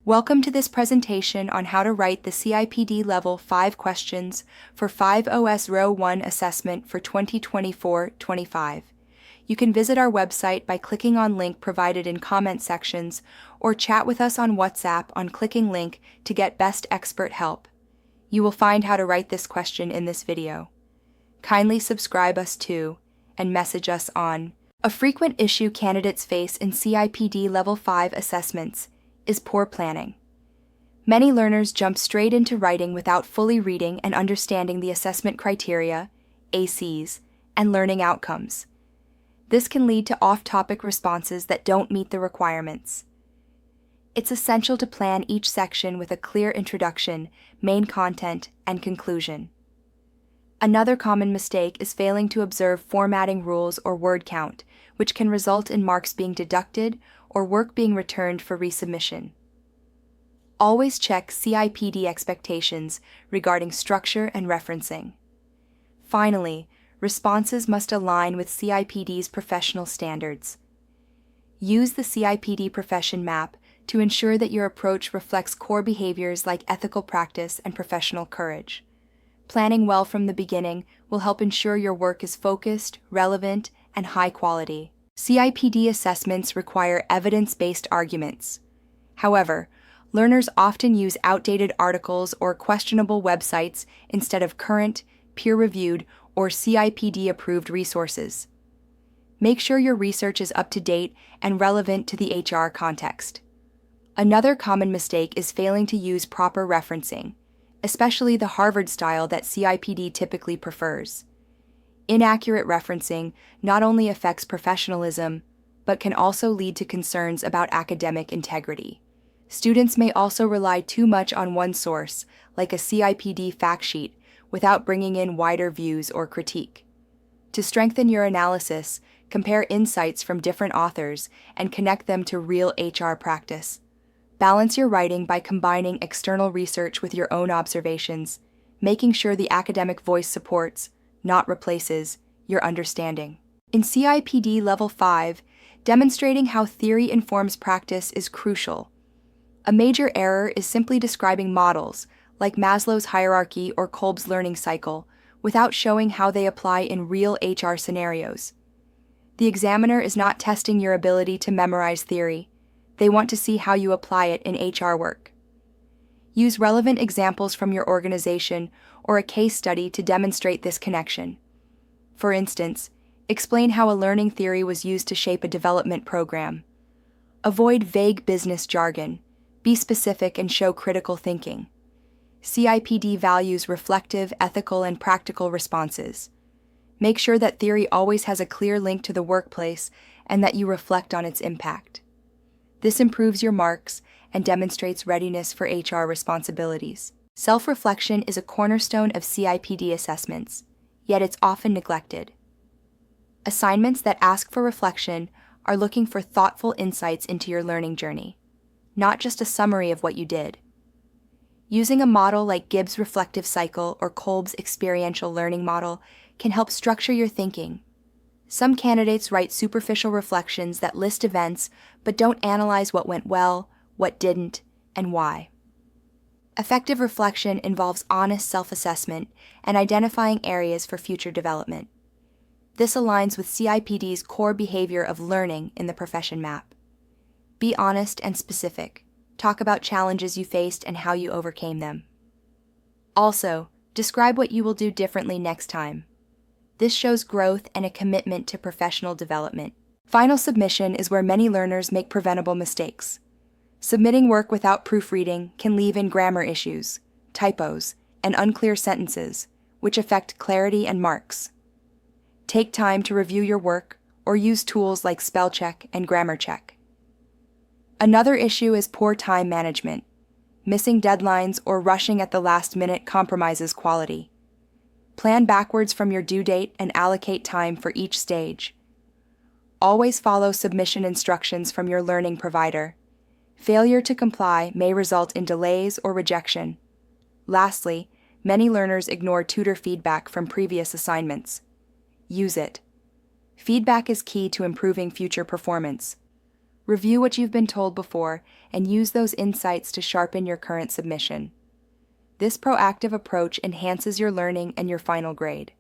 Welcome to this presentation on how to write the CIPD Level 5 questions for 5OS Row 1 assessment for 2024-25. You can visit our website by clicking on link provided in comment sections or chat with us on WhatsApp on clicking link to get best expert help. You will find how to write this question in this video. Kindly subscribe us to and message us on. A frequent issue candidates face in CIPD Level 5 assessments is poor planning. Many learners jump straight into writing without fully reading and understanding the assessment criteria, ACs, and learning outcomes. This can lead to off-topic responses that don't meet the requirements. It's essential to plan each section with a clear introduction, main content, and conclusion. Another common mistake is failing to observe formatting rules or word count, which can result in marks being deducted or work being returned for resubmission. Always check CIPD expectations regarding structure and referencing. Finally, responses must align with CIPD's professional standards. Use the CIPD profession map to ensure that your approach reflects core behaviors like ethical practice and professional courage. Planning well from the beginning will help ensure your work is focused, relevant, and high quality. CIPD assessments require evidence-based arguments. However, learners often use outdated articles or questionable websites instead of current, peer-reviewed, or CIPD-approved resources. Make sure your research is up to date and relevant to the HR context. Another common mistake is failing to use proper referencing, especially the Harvard style that CIPD typically prefers. Inaccurate referencing not only affects professionalism, but can also lead to concerns about academic integrity. Students may also rely too much on one source, like a CIPD fact sheet, without bringing in wider views or critique. To strengthen your analysis, compare insights from different authors and connect them to real HR practice. Balance your writing by combining external research with your own observations, making sure the academic voice supports, not replaces, your understanding. In CIPD Level 5, demonstrating how theory informs practice is crucial. A major error is simply describing models, like Maslow's hierarchy or Kolb's learning cycle, without showing how they apply in real HR scenarios. The examiner is not testing your ability to memorize theory. They want to see how you apply it in HR work. Use relevant examples from your organization or a case study to demonstrate this connection. For instance, explain how a learning theory was used to shape a development program. Avoid vague business jargon. Be specific and show critical thinking. CIPD values reflective, ethical, and practical responses. Make sure that theory always has a clear link to the workplace and that you reflect on its impact. This improves your marks and demonstrates readiness for HR responsibilities. Self-reflection is a cornerstone of CIPD assessments, yet it's often neglected. Assignments that ask for reflection are looking for thoughtful insights into your learning journey, not just a summary of what you did. Using a model like Gibbs' reflective cycle or Kolb's experiential learning model can help structure your thinking. Some candidates write superficial reflections that list events but don't analyze what went well, what didn't, and why. Effective reflection involves honest self-assessment and identifying areas for future development. This aligns with CIPD's core behavior of learning in the profession map. Be honest and specific. Talk about challenges you faced and how you overcame them. Also, describe what you will do differently next time. This shows growth and a commitment to professional development. Final submission is where many learners make preventable mistakes. Submitting work without proofreading can leave in grammar issues, typos, and unclear sentences, which affect clarity and marks. Take time to review your work or use tools like spell check and grammar check. Another issue is poor time management. Missing deadlines or rushing at the last minute compromises quality. Plan backwards from your due date and allocate time for each stage. Always follow submission instructions from your learning provider. Failure to comply may result in delays or rejection. Lastly, many learners ignore tutor feedback from previous assignments. Use it. Feedback is key to improving future performance. Review what you've been told before and use those insights to sharpen your current submission. This proactive approach enhances your learning and your final grade.